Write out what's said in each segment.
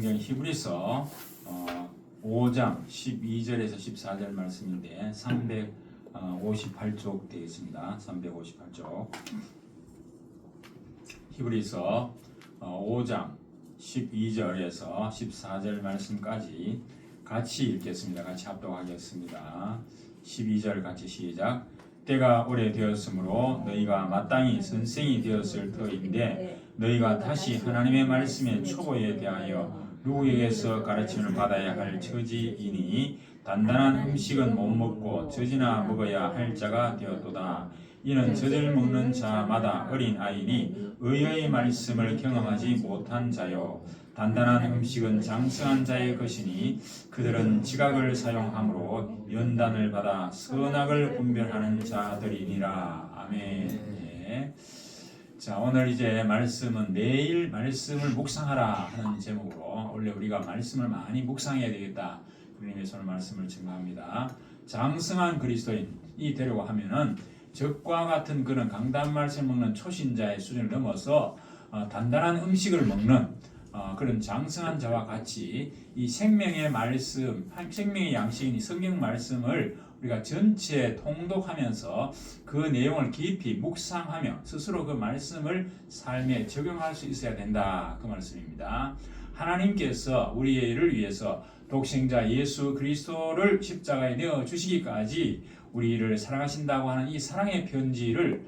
성경 히브리서 5장 12절에서 14절 말씀인데 358쪽 되겠습니다. 358쪽 히브리서 5장 12절에서 14절 말씀까지 같이 읽겠습니다. 같이 합독하겠습니다. 12절 같이 시작. 때가 오래되었으므로 너희가 마땅히 선생이 되었을 터인데 너희가 다시 하나님의 말씀의 초보에 대하여 누구에게서 가르침을 받아야 할 처지이니 단단한 음식은 못 먹고 젖이나 먹어야 할 자가 되었도다. 이는 젖을 먹는 자마다 어린 아이니 의의 말씀을 경험하지 못한 자요. 단단한 음식은 장성한 자의 것이니 그들은 지각을 사용함으로 연단을 받아 선악을 분별하는 자들이니라. 아멘. 네. 자, 오늘 이제 말씀은 매일 말씀을 묵상하라 하는 제목으로 원래 우리가 말씀을 많이 묵상해야 되겠다. 그런 의미에서 오늘 말씀을 증거합니다. 장성한 그리스도인이 되려고 하면은 적과 같은 그런 강단 말씀 먹는 초신자의 수준을 넘어서 단단한 음식을 먹는 그런 장성한 자와 같이 이 생명의 말씀, 생명의 양식인 이 성경 말씀을 우리가 전체 통독하면서 그 내용을 깊이 묵상하며 스스로 그 말씀을 삶에 적용할 수 있어야 된다. 그 말씀입니다. 하나님께서 우리를 위해서 독생자 예수 그리스도를 십자가에 내어 주시기까지 우리를 사랑하신다고 하는 이 사랑의 편지를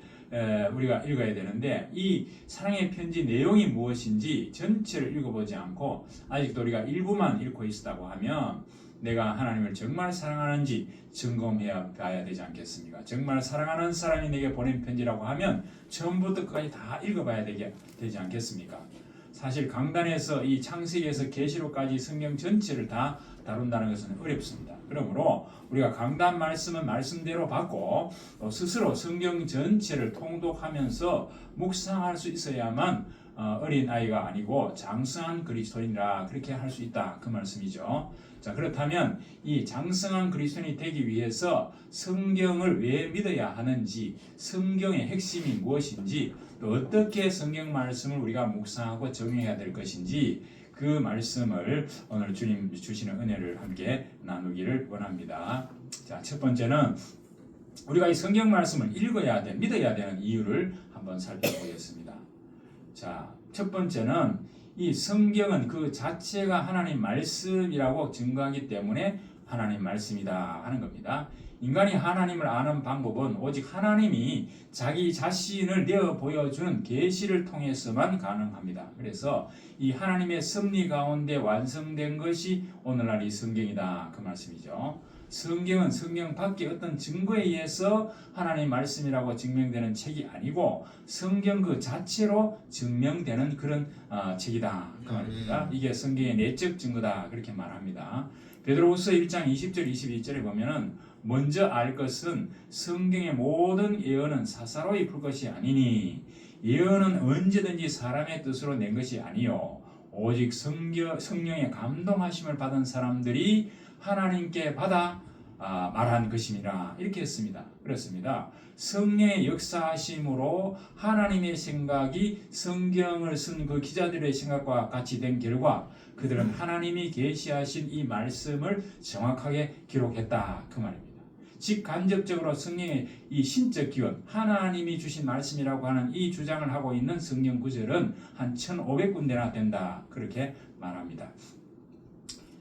우리가 읽어야 되는데 이 사랑의 편지 내용이 무엇인지 전체를 읽어보지 않고 아직도 우리가 일부만 읽고 있다고 하면 내가 하나님을 정말 사랑하는지 점검해야 봐야 되지 않겠습니까? 정말 사랑하는 사람이 내게 보낸 편지라고 하면 처음부터 끝까지 다 읽어봐야 되지 않겠습니까? 사실 강단에서 이 창세기에서 계시록까지 성경 전체를 다 다룬다는 것은 어렵습니다. 그러므로 우리가 강단 말씀은 말씀대로 받고 또 스스로 성경 전체를 통독하면서 묵상할 수 있어야만 어린 아이가 아니고 장성한 그리스도인이라 그렇게 할 수 있다. 그 말씀이죠. 자, 그렇다면 이 장성한 그리스도인이 되기 위해서 성경을 왜 믿어야 하는지, 성경의 핵심이 무엇인지, 또 어떻게 성경 말씀을 우리가 묵상하고 적용해야 될 것인지 그 말씀을 오늘 주님 주시는 은혜를 함께 나누기를 원합니다. 자, 첫 번째는 우리가 이 성경 말씀을 읽어야 돼, 믿어야 되는 이유를 한번 살펴보겠습니다. 자, 첫 번째는 이 성경은 그 자체가 하나님 말씀이라고 증거하기 때문에 하나님 말씀이다 하는 겁니다. 인간이 하나님을 아는 방법은 오직 하나님이 자기 자신을 내어 보여주는 계시를 통해서만 가능합니다. 그래서 이 하나님의 섭리 가운데 완성된 것이 오늘날 이 성경이다 그 말씀이죠. 성경은 성경 밖에 어떤 증거에 의해서 하나님 말씀이라고 증명되는 책이 아니고 성경 그 자체로 증명되는 그런 책이다 그 말입니다. 이게 성경의 내적 증거다 그렇게 말합니다. 베드로후서 1장 20절 21절에 보면은 먼저 알 것은 성경의 모든 예언은 사사로이 풀 것이 아니니 예언은 언제든지 사람의 뜻으로 낸 것이 아니요 오직 성령의 감동하심을 받은 사람들이 하나님께 받아 말한 것임이라 이렇게 했습니다. 그렇습니다. 성령의 역사하심으로 하나님의 생각이 성경을 쓴 그 기자들의 생각과 같이 된 결과 그들은 하나님이 계시하신 이 말씀을 정확하게 기록했다 그 말입니다. 직간접적으로 성령의 이 신적 기원, 하나님이 주신 말씀이라고 하는 이 주장을 하고 있는 성경 구절은 한 1500군데나 된다 그렇게 말합니다.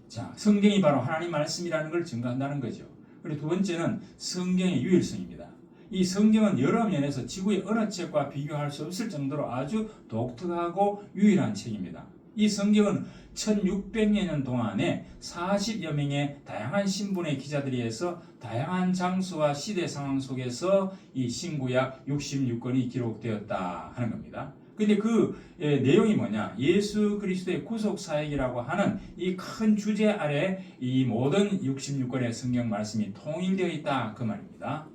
자, 성경이 바로 하나님 말씀이라는 걸 증거한다는 거죠. 그리고 두 번째는 성경의 유일성입니다. 이 성경은 여러 면에서 지구의 어느 책과 비교할 수 없을 정도로 아주 독특하고 유일한 책입니다. 이 성경은 1600여 년 동안에 40여 명의 다양한 신분의 기자들이 해서 다양한 장소와 시대 상황 속에서 이 신구약 66권이 기록되었다 하는 겁니다. 근데 그 내용이 뭐냐? 예수 그리스도의 구속 사역이라고 하는 이 큰 주제 아래 이 모든 66권의 성경 말씀이 통일되어 있다 그 말입니다.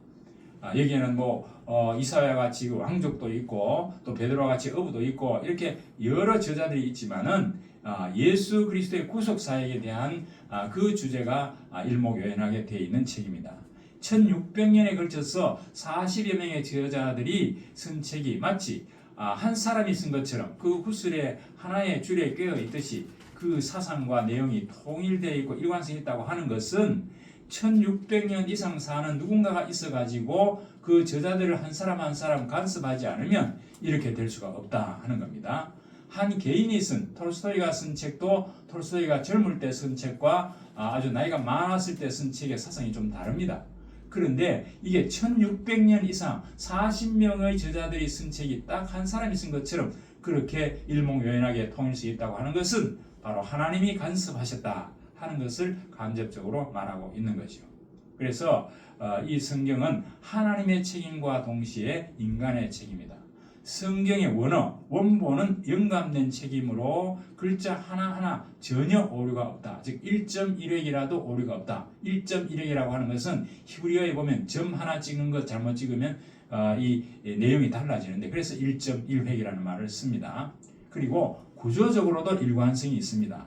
여기에는 이사야 같이 왕족도 있고 또 베드로와 같이 어부도 있고 이렇게 여러 저자들이 있지만은 예수 그리스도의 구속 사역에 대한 그 주제가 일목요연하게 되어 있는 책입니다. 1600년에 걸쳐서 40여 명의 저자들이 쓴 책이 마치 한 사람이 쓴 것처럼 그 구슬에 하나의 줄에 꿰어 있듯이 그 사상과 내용이 통일되어 있고 일관성이 있다고 하는 것은 1600년 이상 사는 누군가가 있어가지고 그 저자들을 한 사람 한 사람 간섭하지 않으면 이렇게 될 수가 없다 하는 겁니다. 한 개인이 쓴 톨스토이가 쓴 책도 톨스토이가 젊을 때 쓴 책과 아주 나이가 많았을 때 쓴 책의 사상이 좀 다릅니다. 그런데 이게 1600년 이상 40명의 저자들이 쓴 책이 딱 한 사람이 쓴 것처럼 그렇게 일목요연하게 통일 수 있다고 하는 것은 바로 하나님이 간섭하셨다 하는 것을 간접적으로 말하고 있는 것이죠. 그래서 이 성경은 하나님의 책임과 동시에 인간의 책임이다. 성경의 원본은 영감된 책임으로 글자 하나하나 전혀 오류가 없다. 즉 1.1획이라도 오류가 없다. 1.1획이라고 하는 것은 히브리어에 보면 점 하나 찍는 것 잘못 찍으면 이 내용이 달라지는데 그래서 1.1획이라는 말을 씁니다. 그리고 구조적으로도 일관성이 있습니다.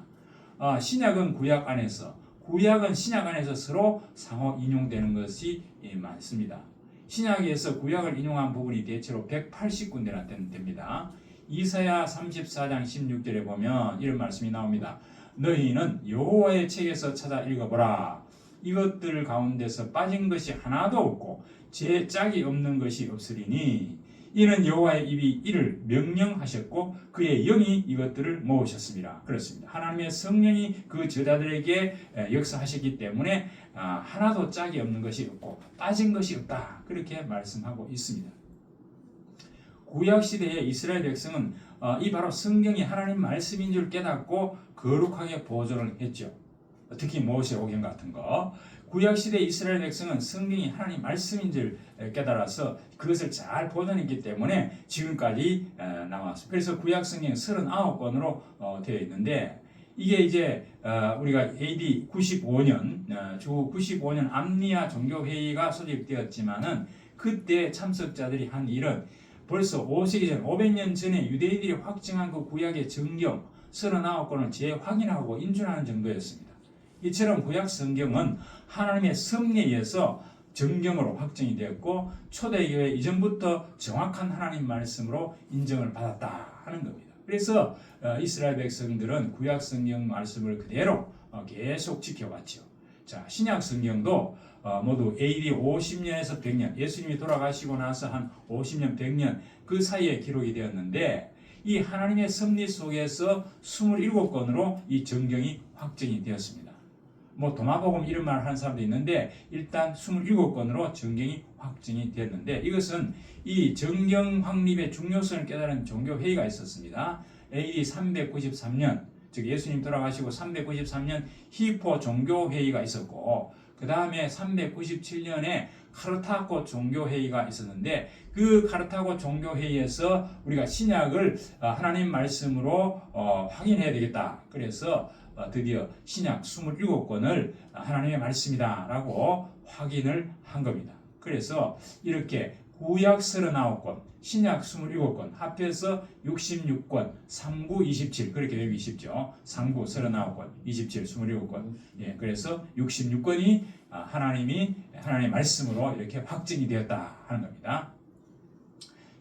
신약은 구약 안에서, 구약은 신약 안에서 서로 상호 인용되는 것이 많습니다. 신약에서 구약을 인용한 부분이 대체로 180군데나 됩니다. 이사야 34장 16절에 보면 이런 말씀이 나옵니다. 너희는 여호와의 책에서 찾아 읽어보라. 이것들 가운데서 빠진 것이 하나도 없고 제 짝이 없는 것이 없으리니 이는 여호와의 입이 이를 명령하셨고 그의 영이 이것들을 모으셨습니다. 그렇습니다. 하나님의 성령이 그 저자들에게 역사하셨기 때문에 하나도 짝이 없는 것이 없고 빠진 것이 없다. 그렇게 말씀하고 있습니다. 구약시대의 이스라엘 백성은 이 바로 성경이 하나님 말씀인 줄 깨닫고 거룩하게 보존을 했죠. 특히 모세오경 같은 거. 구약시대 이스라엘 백성은 성경이 하나님 말씀인 줄 깨달아서 그것을 잘 보존했기 때문에 지금까지 나왔습니다. 그래서 구약 성경 39권으로 되어 있는데 이게 이제 우리가 AD 95년 주 95년 암니아 종교회의가 소집되었지만은 그때 참석자들이 한 일은 벌써 5세기 전 500년 전에 유대인들이 확증한 그 구약의 정경 39권을 재확인하고 인준하는 정도였습니다. 이처럼 구약 성경은 하나님의 섭리에 의해서 정경으로 확정이 되었고 초대교회 이전부터 정확한 하나님 말씀으로 인정을 받았다 하는 겁니다. 그래서 이스라엘 백성들은 구약 성경 말씀을 그대로 계속 지켜왔죠. 자, 신약 성경도 모두 AD 50년에서 100년, 예수님이 돌아가시고 나서 한 50년, 100년 그 사이에 기록이 되었는데 이 하나님의 섭리 속에서 27권으로 이 정경이 확정이 되었습니다. 도마복음 이런 말 하는 사람도 있는데 일단 27권으로 정경이 확정이 됐는데 이것은 이 정경 확립의 중요성을 깨달은 종교회의가 있었습니다. AD 393년 즉 예수님 돌아가시고 393년 히포 종교회의가 있었고 그 다음에 397년에 카르타고 종교회의가 있었는데 그 카르타고 종교회의에서 우리가 신약을 하나님 말씀으로 확인해야 되겠다. 그래서 드디어 신약 27권을 하나님의 말씀이다 라고 확인을 한 겁니다. 그래서 이렇게 구약 39권, 신약 27권 합해서 66권, 39, 27 그렇게 되기 쉽죠. 39, 39권, 27, 27권 그래서 66권이 하나님의 말씀으로 이렇게 확정이 되었다 하는 겁니다.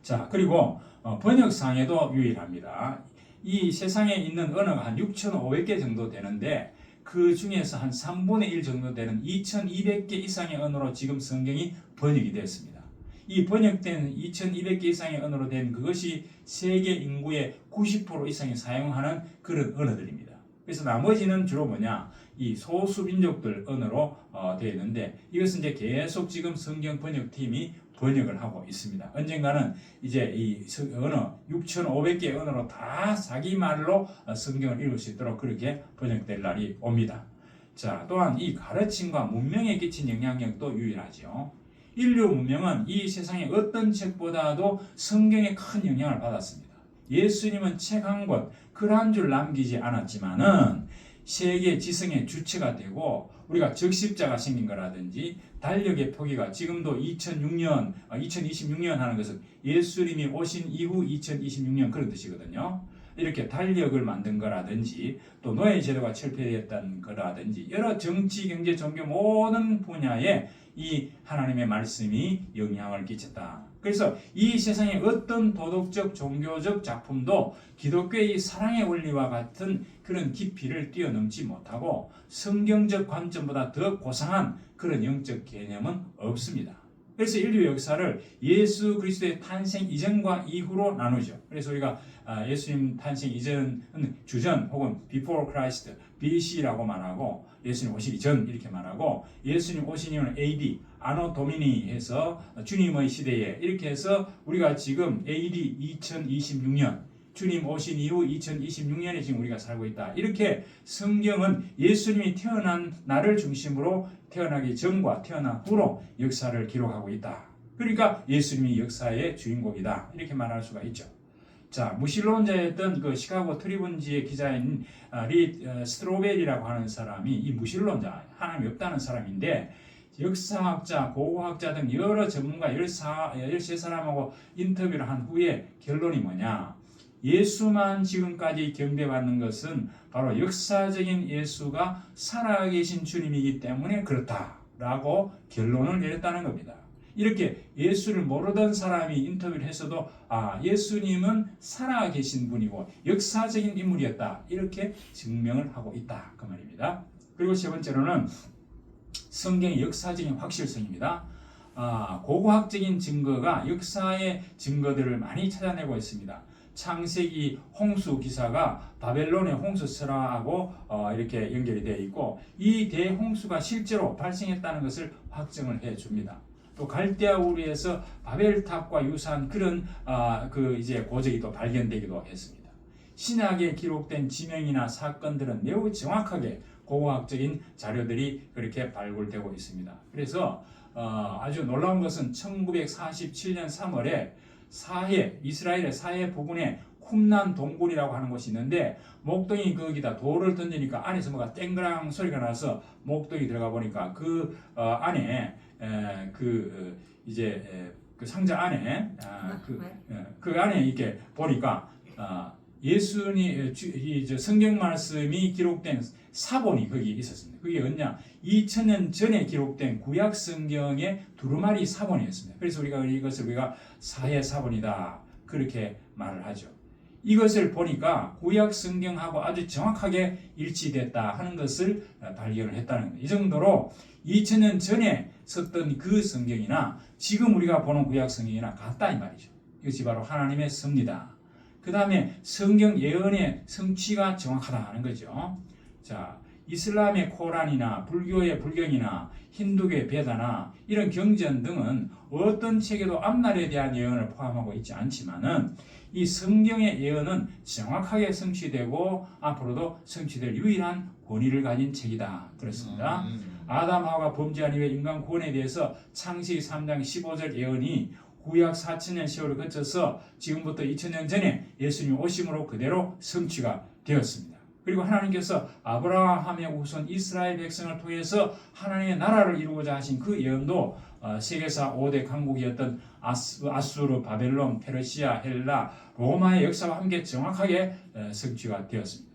자, 그리고 번역상에도 유일합니다. 이 세상에 있는 언어가 한 6,500개 정도 되는데 그 중에서 한 3분의 1 정도 되는 2,200개 이상의 언어로 지금 성경이 번역이 됐습니다. 이 번역된 2,200개 이상의 언어로 된 그것이 세계 인구의 90% 이상이 사용하는 그런 언어들입니다. 그래서 나머지는 주로 이 소수민족들 언어로 되어 있는데 이것은 이제 계속 지금 성경 번역팀이 번역을 하고 있습니다. 언젠가는 이제 이 언어 6,500개 언어로 다 자기 말로 성경을 읽을 수 있도록 그렇게 번역될 날이 옵니다. 자, 또한 이 가르침과 문명에 끼친 영향력도 유일하죠. 인류 문명은 이 세상의 어떤 책보다도 성경에 큰 영향을 받았습니다. 예수님은 책 한 권, 글 한 줄 남기지 않았지만은 세계 지성의 주체가 되고 우리가 적십자가 생긴 거라든지 달력의 표기가 지금도 2026년 하는 것은 예수님이 오신 이후 2026년 그런 뜻이거든요. 이렇게 달력을 만든 거라든지 또 노예 제도가 철폐되었다는 거라든지 여러 정치, 경제, 종교 모든 분야에 이 하나님의 말씀이 영향을 끼쳤다. 그래서 이 세상의 어떤 도덕적 종교적 작품도 기독교의 사랑의 원리와 같은 그런 깊이를 뛰어넘지 못하고 성경적 관점보다 더 고상한 그런 영적 개념은 없습니다. 그래서 인류 역사를 예수 그리스도의 탄생 이전과 이후로 나누죠. 그래서 우리가 예수님 탄생 이전은 주전 혹은 before Christ, BC라고 말하고 예수님 오시기 전 이렇게 말하고 예수님 오신 이후는 AD, 아노 도미니 해서 주님의 시대에 이렇게 해서 우리가 지금 AD 2026년 주님 오신 이후 2026년에 지금 우리가 살고 있다. 이렇게 성경은 예수님이 태어난 날을 중심으로 태어나기 전과 태어난 후로 역사를 기록하고 있다. 그러니까 예수님이 역사의 주인공이다. 이렇게 말할 수가 있죠. 자, 무신론자였던 그 시카고 트리뷴지의 기자인 리 스트로벨이라고 하는 사람이 이 무신론자, 하나님이 없다는 사람인데 역사학자, 고고학자 등 여러 전문가 13사람하고 인터뷰를 한 후에 결론이 뭐냐? 예수만 지금까지 경배받는 것은 바로 역사적인 예수가 살아계신 주님이기 때문에 그렇다라고 결론을 내렸다는 겁니다. 이렇게 예수를 모르던 사람이 인터뷰를 했어도 예수님은 살아계신 분이고 역사적인 인물이었다 이렇게 증명을 하고 있다 그 말입니다. 그리고 세 번째로는 성경의 역사적인 확실성입니다. 고고학적인 증거가 역사의 증거들을 많이 찾아내고 있습니다. 창세기 홍수 기사가 바벨론의 홍수 설화하고 이렇게 연결이 되어 있고 이 대홍수가 실제로 발생했다는 것을 확정을 해줍니다. 또 갈대아 우르에서 바벨탑과 유사한 그런 이제 고적이 또 발견되기도 했습니다. 신약에 기록된 지명이나 사건들은 매우 정확하게 고고학적인 자료들이 그렇게 발굴되고 있습니다. 그래서 아주 놀라운 것은 1947년 3월에 이스라엘의 사해 부근에 쿰난 동굴이라고 하는 곳이 있는데 목동이 거기다 돌을 던지니까 안에서 뭐가 땡그랑 소리가 나서 목동이 들어가 보니까 그 안에 그 상자 안에 그 안에 이렇게 보니까 예수님 성경 말씀이 기록된 사본이 거기 있었습니다. 그게 언냐 2000년 전에 기록된 구약 성경의 두루마리 사본이었습니다. 그래서 이것을 우리가 사해 사본이다 그렇게 말을 하죠. 이것을 보니까 구약 성경하고 아주 정확하게 일치됐다 하는 것을 발견을 했다는 겁니다. 이 정도로 2000년 전에 썼던 그 성경이나 지금 우리가 보는 구약 성경이나 같다 이 말이죠. 이것이 바로 하나님의 섭리다. 그 다음에 성경 예언의 성취가 정확하다 하는 거죠. 자, 이슬람의 코란이나 불교의 불경이나 힌두교의 베다나 이런 경전 등은 어떤 책에도 앞날에 대한 예언을 포함하고 있지 않지만은 이 성경의 예언은 정확하게 성취되고 앞으로도 성취될 유일한 권위를 가진 책이다. 그렇습니다. 아담 하와가 범죄한 이후에 인간 구원에 대해서 창세기 3장 15절 예언이 구약 4000년 세월을 거쳐서 지금부터 2000년 전에 예수님 오심으로 그대로 성취가 되었습니다. 그리고 하나님께서 아브라함의 후손 이스라엘 백성을 통해서 하나님의 나라를 이루고자 하신 그 예언도 세계사 5대 강국이었던 아수르, 바벨론, 페르시아, 헬라, 로마의 역사와 함께 정확하게 성취가 되었습니다.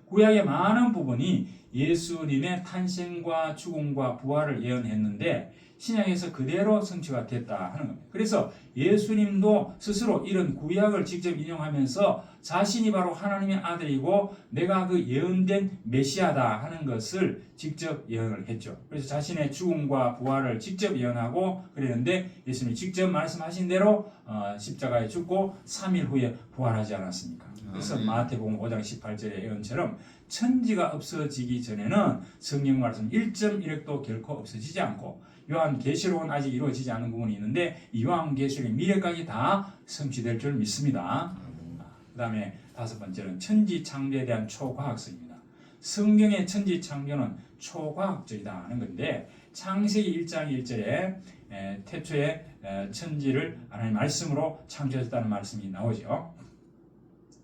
구약의 많은 부분이 예수님의 탄생과 죽음과 부활을 예언했는데 신약에서 그대로 성취가 됐다 하는 겁니다. 그래서 예수님도 스스로 이런 구약을 직접 인용하면서 자신이 바로 하나님의 아들이고 내가 그 예언된 메시아다 하는 것을 직접 예언을 했죠. 그래서 자신의 죽음과 부활을 직접 예언하고 그랬는데 예수님이 직접 말씀하신 대로 십자가에 죽고 3일 후에 부활하지 않았습니까? 그래서 마태복음 5장 18절의 예언처럼 천지가 없어지기 전에는 성경 말씀 1.1획도 결코 없어지지 않고 요한계시록은 아직 이루어지지 않은 부분이 있는데 이 요한계시록의 미래까지 다 성취될 줄 믿습니다. 그 다음에 다섯 번째는 천지창조에 대한 초과학성입니다. 성경의 천지창조는 초과학적이다 하는 건데 창세기 1장 1절에 태초에 천지를 하나님 말씀으로 창조했다는 말씀이 나오죠.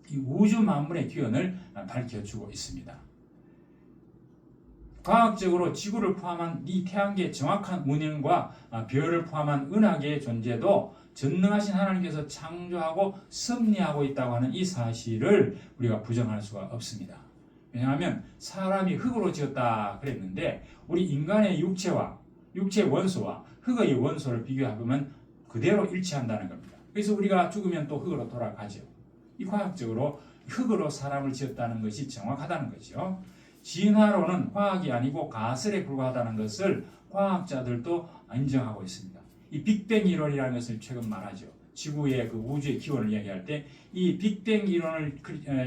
이 우주 만물의 기원을 밝혀주고 있습니다. 과학적으로 지구를 포함한 이 태양계의 정확한 운행과 별을 포함한 은하계의 존재도 전능하신 하나님께서 창조하고 섭리하고 있다고 하는 이 사실을 우리가 부정할 수가 없습니다. 왜냐하면 사람이 흙으로 지었다 그랬는데 우리 인간의 육체의 원소와 흙의 원소를 비교해보면 그대로 일치한다는 겁니다. 그래서 우리가 죽으면 또 흙으로 돌아가죠. 이 과학적으로 흙으로 사람을 지었다는 것이 정확하다는 거죠. 진화론은 과학이 아니고 가설에 불과하다는 것을 과학자들도 인정하고 있습니다. 이 빅뱅 이론이라는 것을 최근 말하죠. 지구의 그 우주의 기원을 이야기할 때 이 빅뱅 이론을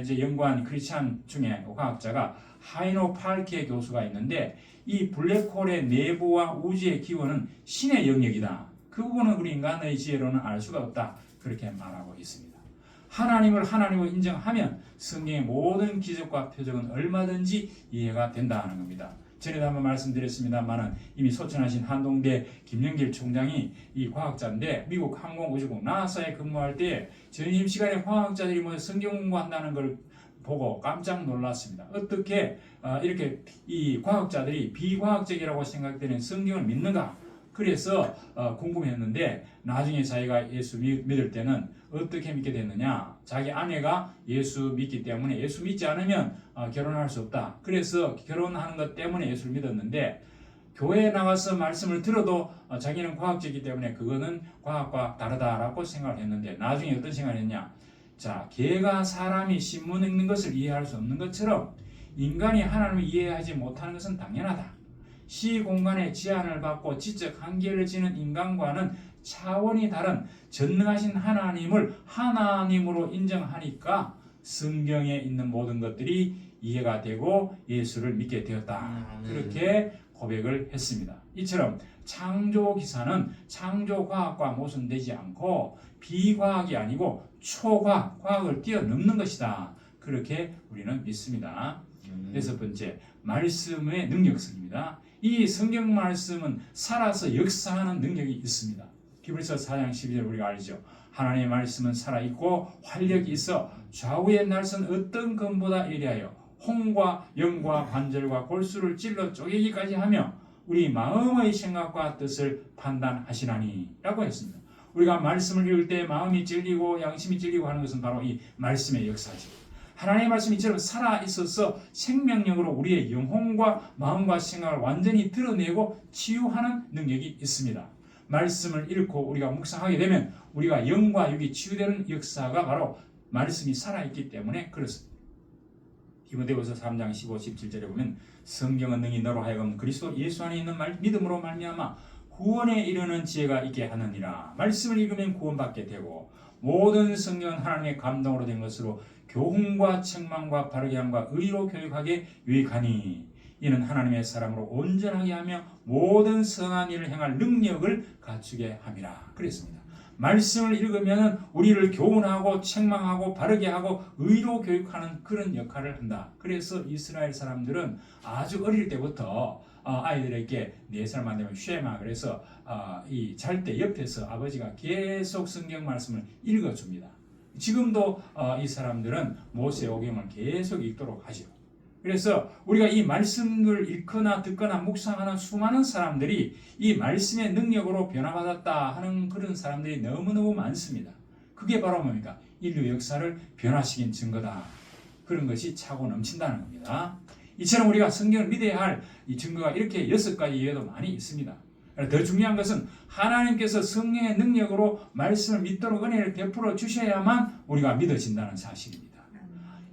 이제 연구한 크리스찬 중에 과학자가 하이노 팔케 교수가 있는데 이 블랙홀의 내부와 우주의 기원은 신의 영역이다. 그 부분은 우리 인간의 지혜로는 알 수가 없다. 그렇게 말하고 있습니다. 하나님을 하나님으로 인정하면 성경의 모든 기적과 표적은 얼마든지 이해가 된다는 겁니다. 전에도 한번 말씀드렸습니다만은 이미 소천하신 한동대 김영길 총장이 이 과학자인데 미국 항공우주국 나사에 근무할 때 점심시간에 과학자들이 모여 성경 공부한다는 걸 보고 깜짝 놀랐습니다. 어떻게 이렇게 이 과학자들이 비과학적이라고 생각되는 성경을 믿는가? 그래서 궁금했는데 나중에 자기가 예수 믿을 때는 어떻게 믿게 됐느냐? 자기 아내가 예수 믿기 때문에 예수 믿지 않으면 결혼할 수 없다. 그래서 결혼하는 것 때문에 예수를 믿었는데 교회에 나가서 말씀을 들어도 자기는 과학적이기 때문에 그거는 과학과 다르다라고 생각을 했는데 나중에 어떤 생각을 했냐? 자, 개가 사람이 신문 읽는 것을 이해할 수 없는 것처럼 인간이 하나님을 이해하지 못하는 것은 당연하다. 시공간의 제한을 받고 지적 한계를 지는 인간과는 차원이 다른 전능하신 하나님을 하나님으로 인정하니까 성경에 있는 모든 것들이 이해가 되고 예수를 믿게 되었다. 그렇게 고백을 했습니다. 이처럼 창조 기사는 창조 과학과 모순되지 않고 비과학이 아니고 초과학, 과학을 뛰어넘는 것이다. 그렇게 우리는 믿습니다. 여섯 번째, 말씀의 능력성입니다. 이 성경 말씀은 살아서 역사하는 능력이 있습니다. 히브리서 4장 12절 우리가 알죠. 하나님의 말씀은 살아있고 활력이 있어 좌우의 날선 어떤 검보다 예리하여 홍과 영과 관절과 골수를 찔러 쪼개기까지 하며 우리 마음의 생각과 뜻을 판단하시나니 라고 했습니다. 우리가 말씀을 읽을 때 마음이 찔리고 양심이 찔리고 하는 것은 바로 이 말씀의 역사죠. 하나님의 말씀이 이처럼 살아있어서 생명력으로 우리의 영혼과 마음과 생각을 완전히 드러내고 치유하는 능력이 있습니다. 말씀을 읽고 우리가 묵상하게 되면 우리가 영과 육이 치유되는 역사가 바로 말씀이 살아있기 때문에 그렇습니다. 디모데후서 3장 15, 17절에 보면 성경은 능히 너로 하여금 그리스도 예수 안에 있는 믿음으로 말미암아 구원에 이르는 지혜가 있게 하느니라. 말씀을 읽으면 구원받게 되고 모든 성경은 하나님의 감동으로 된 것으로 교훈과 책망과 바르게 함과 의로 교육하게 유익하니 이는 하나님의 사람으로 온전하게 하며 모든 선한 일을 행할 능력을 갖추게 함이라. 그랬습니다. 말씀을 읽으면 우리를 교훈하고 책망하고 바르게 하고 의로 교육하는 그런 역할을 한다. 그래서 이스라엘 사람들은 아주 어릴 때부터 아이들에게 4살만 되면 쉐마 그래서 이 잘 때 옆에서 아버지가 계속 성경 말씀을 읽어줍니다. 지금도 이 사람들은 모세오경을 계속 읽도록 하죠. 그래서 우리가 이 말씀을 읽거나 듣거나 묵상하는 수많은 사람들이 이 말씀의 능력으로 변화받았다 하는 그런 사람들이 너무너무 많습니다. 그게 바로 뭡니까? 인류 역사를 변화시킨 증거다. 그런 것이 차고 넘친다는 겁니다. 이처럼 우리가 성경을 믿어야 할 이 증거가 이렇게 6가지 이외에도 많이 있습니다. 더 중요한 것은 하나님께서 성령의 능력으로 말씀을 믿도록 은혜를 베풀어 주셔야만 우리가 믿어진다는 사실입니다.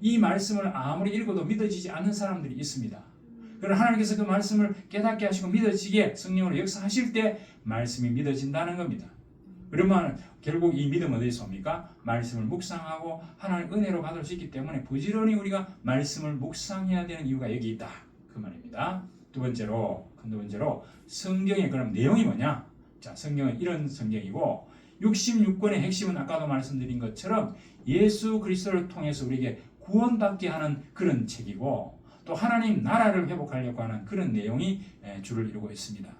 이 말씀을 아무리 읽어도 믿어지지 않는 사람들이 있습니다. 그러나 하나님께서 그 말씀을 깨닫게 하시고 믿어지게 성령으로 역사하실 때 말씀이 믿어진다는 겁니다. 그러면 결국 이 믿음은 어디서 옵니까? 말씀을 묵상하고 하나님 은혜로 받을 수 있기 때문에 부지런히 우리가 말씀을 묵상해야 되는 이유가 여기 있다. 그 말입니다. 두 번째로 성경의 그럼 내용이 뭐냐? 자, 성경은 이런 성경이고 66권의 핵심은 아까도 말씀드린 것처럼 예수 그리스도를 통해서 우리에게 구원받게 하는 그런 책이고 또 하나님 나라를 회복하려고 하는 그런 내용이 주를 이루고 있습니다.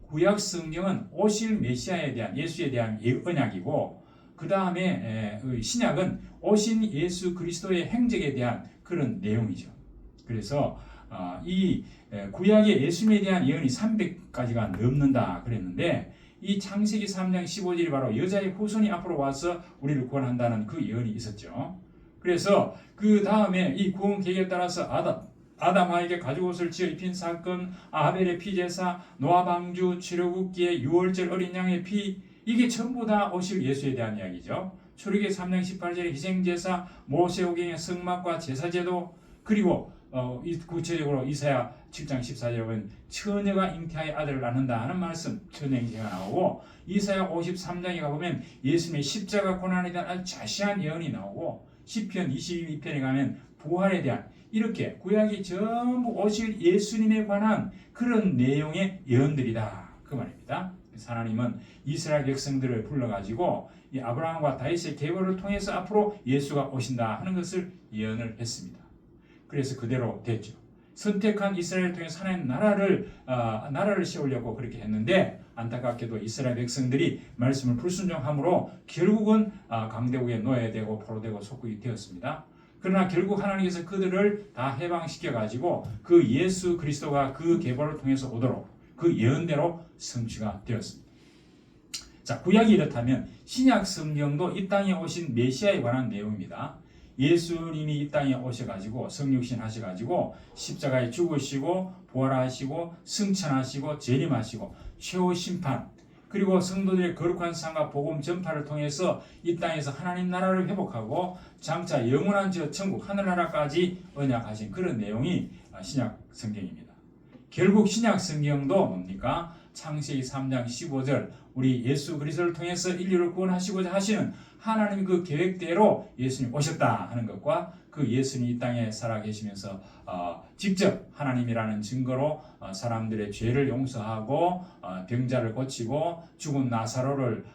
구약 성경은 오실 메시아에 대한 예수에 대한 언약이고 그 다음에 신약은 오신 예수 그리스도의 행적에 대한 그런 내용이죠. 그래서 이 구약의 예수님에 대한 예언이 300가지가 넘는다 그랬는데 이 창세기 3장 15절이 바로 여자의 후손이 앞으로 와서 우리를 구원한다는 그 예언이 있었죠. 그래서 그 다음에 이 구원 계획에 따라서 아담에게 가죽옷을 지어 입힌 사건, 아벨의 피제사, 노아 방주, 출애굽기의 유월절 어린 양의 피, 이게 전부 다 오실 예수에 대한 이야기죠. 출애굽기 3장 18절에 희생제사, 모세오경의 성막과 제사제도, 그리고 구체적으로 이사야 7장 14절에 보면 처녀가 잉태하여 아들을 낳는다 하는 말씀, 처녀 잉태가 나오고, 이사야 53장에 가보면 예수님의 십자가 고난에 대한 아주 자세한 예언이 나오고, 시편 22편에 가면 부활에 대한, 이렇게 구약이 전부 오실 예수님에 관한 그런 내용의 예언들이다 그 말입니다. 그래서 하나님은 이스라엘 백성들을 불러가지고 이 아브라함과 다윗의 계보를 통해서 앞으로 예수가 오신다 하는 것을 예언을 했습니다. 그래서 그대로 됐죠. 선택한 이스라엘을 통해서 하나님 나라를 세우려고 그렇게 했는데, 안타깝게도 이스라엘 백성들이 말씀을 불순종함으로 결국은 강대국에 놓여야 되고 포로되고 속국이 되었습니다. 그러나 결국 하나님께서 그들을 다 해방시켜 가지고 그 예수 그리스도가 그 계보를 통해서 오도록 그 예언대로 성취가 되었습니다. 자, 구약이 이렇다면 신약 성경도 이 땅에 오신 메시아에 관한 내용입니다. 예수님이 이 땅에 오셔가지고 성육신 하셔가지고 십자가에 죽으시고 부활하시고 승천하시고 재림하시고 최후 심판, 그리고 성도들의 거룩한 삶과 복음 전파를 통해서 이 땅에서 하나님 나라를 회복하고 장차 영원한 저 천국 하늘나라까지 언약하신 그런 내용이 신약 성경입니다. 결국 신약 성경도 뭡니까? 창세기 3장 15절 우리 예수 그리스도를 통해서 인류를 구원하시고자 하시는 하나님 그 계획대로 예수님 오셨다 하는 것과 그 예수님 이 땅에 살아계시면서 직접 하나님이라는 증거로 사람들의 죄를 용서하고 병자를 고치고 죽은 나사로를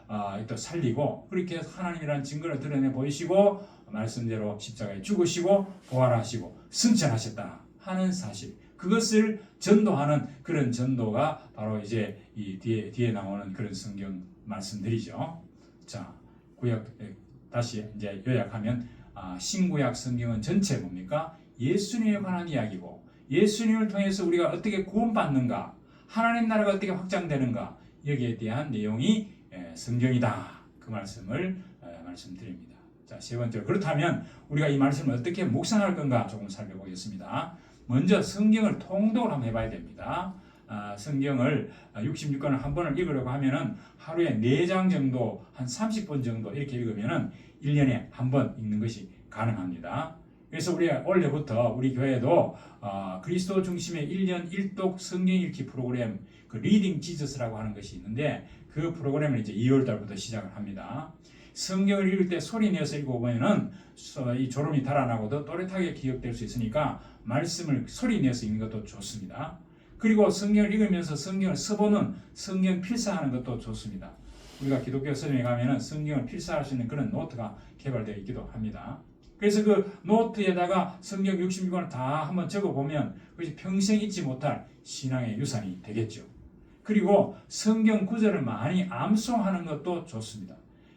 또 살리고, 그렇게 하나님이라는 증거를 드러내 보이시고 말씀대로 십자가에 죽으시고 부활하시고 승천하셨다 하는 사실, 그것을 전도하는 그런 전도가 바로 이제 이 뒤에 나오는 그런 성경 말씀들이죠. 자, 구약 다시 이제 요약하면 신구약 성경은 전체 뭡니까? 예수님에 관한 이야기고, 예수님을 통해서 우리가 어떻게 구원받는가, 하나님 나라가 어떻게 확장되는가, 여기에 대한 내용이 성경이다 그 말씀을 말씀드립니다. 자, 세 번째로, 그렇다면 우리가 이 말씀을 어떻게 묵상할 건가 조금 살펴보겠습니다. 먼저 성경을 통독을 한번 해봐야 됩니다. 성경을 66권을 한 번을 읽으려고 하면은 하루에 4장 정도, 한 30번 정도 이렇게 읽으면은 1년에 한 번 읽는 것이 가능합니다. 그래서 우리가 올해부터 우리 교회도 그리스도 중심의 1년 1독 성경 읽기 프로그램, 그 리딩 지저스라고 하는 것이 있는데, 그 프로그램을 이제 2월 달부터 시작을 합니다. 성경을 읽을 때 소리 내서 읽어보면은 이 졸음이 달아나고 더 또렷하게 기억될 수 있으니까 말씀을 소리 내서 읽는 것도 좋습니다. 그리고 성경을 읽으면서 성경을 써보는 성경 필사하는 것도 좋습니다. 우리가 기독교 서점에 가면은 성경을 필사할 수 있는 그런 노트가 개발되어 있기도 합니다. 그래서 그 노트에다가 성경 66권을 다 한번 적어보면 그것이 평생 잊지 못할 신앙의 유산이 되겠죠. 그리고 성경 구절을 많이 암송하는 것도 좋습니다.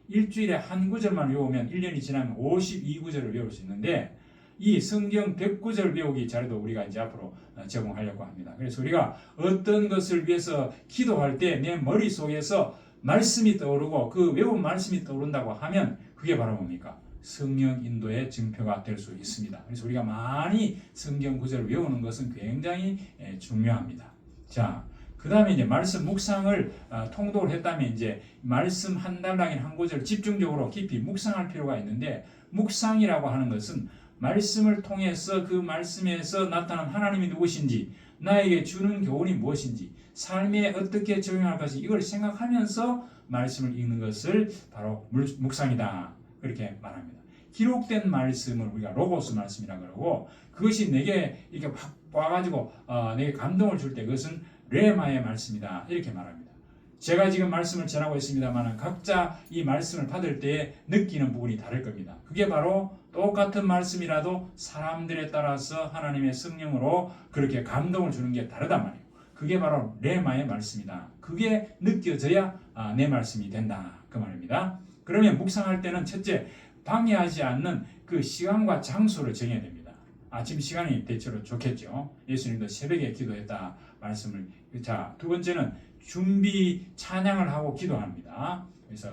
일주일에 한 구절만 외우면 1년이 지나면 52구절을 외울 수 있는데, 이 성경 100구절 배우기 자료도 우리가 이제 앞으로 제공하려고 합니다. 그래서 우리가 어떤 것을 위해서 기도할 때 내 머릿속에서 말씀이 떠오르고 그 외운 말씀이 떠오른다고 하면 그게 바로 뭡니까? 성령 인도의 증표가 될 수 있습니다. 그래서 우리가 많이 성경 구절을 외우는 것은 굉장히 중요합니다. 자, 그 다음에 이제 말씀 묵상을 통독을 했다면 이제 말씀 한 달락인 한 구절을 집중적으로 깊이 묵상할 필요가 있는데, 묵상이라고 하는 것은 말씀을 통해서 그 말씀에서 나타난 하나님이 누구신지, 나에게 주는 교훈이 무엇인지, 삶에 어떻게 적용할 것인지 이걸 생각하면서 말씀을 읽는 것을 바로 묵상이다 그렇게 말합니다. 기록된 말씀을 우리가 로고스 말씀이라고 그러고, 그것이 내게 이렇게 확 와가지고 내게 감동을 줄 때 그것은 레마의 말씀이다 이렇게 말합니다. 제가 지금 말씀을 전하고 있습니다만 각자 이 말씀을 받을 때 느끼는 부분이 다를 겁니다. 그게 바로 똑같은 말씀이라도 사람들에 따라서 하나님의 성령으로 그렇게 감동을 주는 게 다르단 말이에요. 그게 바로 레마의 말씀이다. 그게 느껴져야 내 말씀이 된다 그 말입니다. 그러면 묵상할 때는 첫째, 방해하지 않는 그 시간과 장소를 정해야 됩니다. 아침 시간이 대체로 좋겠죠. 예수님도 새벽에 기도했다 말씀을. 자, 두 번째는 준비 찬양을 하고 기도합니다. 그래서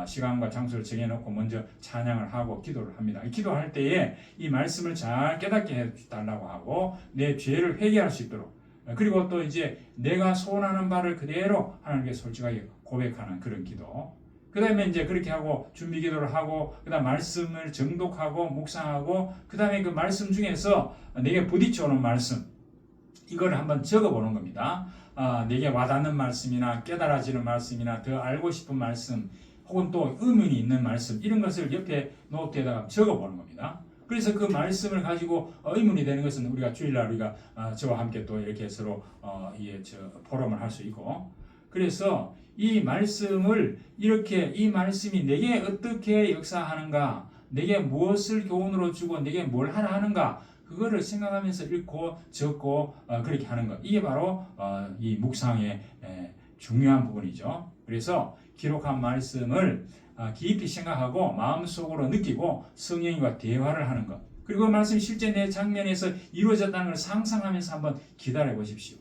시간과 장소를 정해놓고 먼저 찬양을 하고 기도를 합니다. 기도할 때에 이 말씀을 잘 깨닫게 해달라고 하고 내 죄를 회개할 수 있도록, 그리고 또 이제 내가 소원하는 바를 그대로 하나님께 솔직하게 고백하는 그런 기도. 그 다음에 이제 그렇게 하고 준비 기도를 하고 그 다음 말씀을 정독하고 묵상하고 그 다음에 그 말씀 중에서 내게 부딪혀오는 말씀 이걸 한번 적어보는 겁니다. 내게 와닿는 말씀이나 깨달아지는 말씀이나 더 알고 싶은 말씀 혹은 또 의문이 있는 말씀 이런 것을 옆에 노트에다가 적어보는 겁니다. 그래서 그 말씀을 가지고 의문이 되는 것은 우리가 주일날 우리가 저와 함께 또 이렇게 서로 포럼을 할 수 있고 그래서 이 말씀을 이렇게 이 말씀이 내게 어떻게 역사하는가 내게 무엇을 교훈으로 주고 내게 뭘 하라 하는가 그거를 생각하면서 읽고 적고 그렇게 하는 것 이게 바로 이 묵상의 중요한 부분이죠. 그래서 기록한 말씀을 깊이 생각하고 마음속으로 느끼고 성령과 대화를 하는 것 그리고 그 말씀이 실제 내 장면에서 이루어졌다는 걸 상상하면서 한번 기다려 보십시오.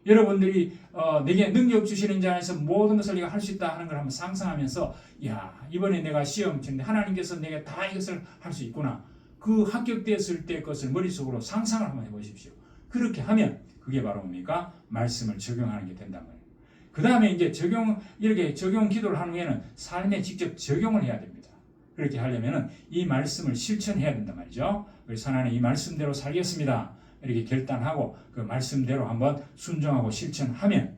여러분들이 내게 능력 주시는 자 안에서 모든 것을 내가 할 수 있다 하는 걸 한번 상상하면서 야 이번에 내가 시험 치는데 하나님께서 내가 다 이것을 할 수 있구나 그 합격되었을 때 것을 머릿속으로 상상을 한번 해보십시오. 그렇게 하면 그게 바로 뭡니까? 말씀을 적용하는 게 된단 말이에요. 그 다음에 이제 이렇게 적용 기도를 하는 후에는 삶에 직접 적용을 해야 됩니다. 그렇게 하려면은 이 말씀을 실천해야 된단 말이죠. 그래서 하나님 이 말씀대로 살겠습니다. 이렇게 결단하고 그 말씀대로 한번 순종하고 실천하면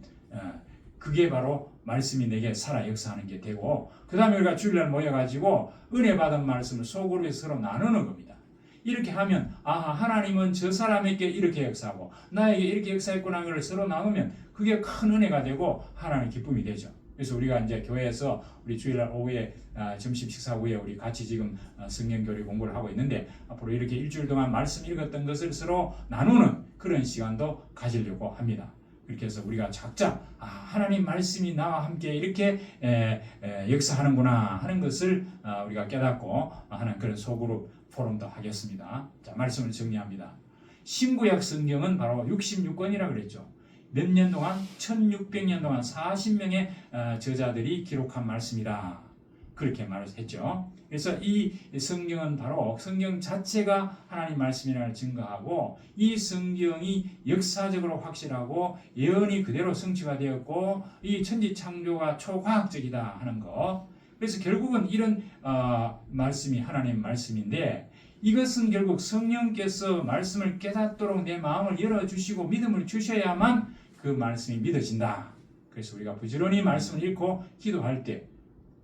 그게 바로 말씀이 내게 살아 역사하는 게 되고 그 다음에 우리가 주일날 모여가지고 은혜 받은 말씀을 소그룹에 서로 나누는 겁니다. 이렇게 하면 하나님은 저 사람에게 이렇게 역사하고 나에게 이렇게 역사했구나 하는 걸 서로 나누면 그게 큰 은혜가 되고 하나님의 기쁨이 되죠. 그래서 우리가 이제 교회에서 우리 주일날 오후에 점심 식사 후에 우리 같이 지금 성경교리 공부를 하고 있는데 앞으로 이렇게 일주일 동안 말씀 읽었던 것을 서로 나누는 그런 시간도 가지려고 합니다. 그렇게 해서 우리가 각자 하나님 말씀이 나와 함께 이렇게 역사하는구나 하는 것을 우리가 깨닫고 하는 그런 소그룹 포럼도 하겠습니다. 자, 말씀을 정리합니다. 신구약 성경은 바로 66권이라고 그랬죠. 몇 년 동안 1600년 동안 40명의 저자들이 기록한 말씀이다. 그렇게 말을 했죠. 그래서 이 성경은 바로 성경 자체가 하나님 말씀이라는 증거하고 이 성경이 역사적으로 확실하고 예언이 그대로 성취가 되었고 이 천지창조가 초과학적이다 하는 것. 그래서 결국은 이런 말씀이 하나님 말씀인데 이것은 결국 성령께서 말씀을 깨닫도록 내 마음을 열어주시고 믿음을 주셔야만 그 말씀이 믿어진다. 그래서 우리가 부지런히 말씀을 읽고 기도할 때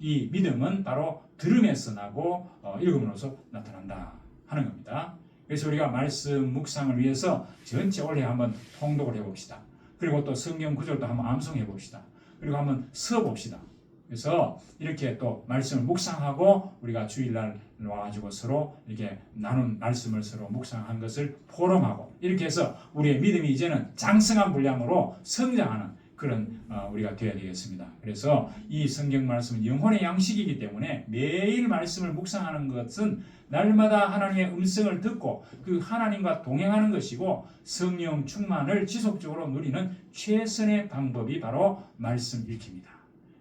이 믿음은 바로 들음에서 나고 읽음으로써 나타난다 하는 겁니다. 그래서 우리가 말씀 묵상을 위해서 전체 올해 한번 통독을 해봅시다. 그리고 또 성경 구절도 한번 암송해 봅시다. 그리고 한번 써 봅시다. 그래서 이렇게 또 말씀을 묵상하고 우리가 주일날 와가지고 서로 이렇게 나눈 말씀을 서로 묵상한 것을 포럼하고 이렇게 해서 우리의 믿음이 이제는 장성한 분량으로 성장하는 그런 우리가 되어야 되겠습니다. 그래서 이 성경 말씀은 영혼의 양식이기 때문에 매일 말씀을 묵상하는 것은 날마다 하나님의 음성을 듣고 그 하나님과 동행하는 것이고 성령 충만을 지속적으로 누리는 최선의 방법이 바로 말씀 읽기입니다.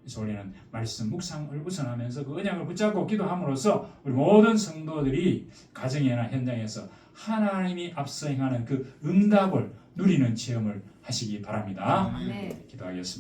그래서 우리는 말씀 묵상을 우선하면서 그 언약을 붙잡고 기도함으로써 우리 모든 성도들이 가정이나 현장에서 하나님이 앞서 행하는 그 응답을 누리는 체험을 하시기 바랍니다. 네. 기도하겠습니다.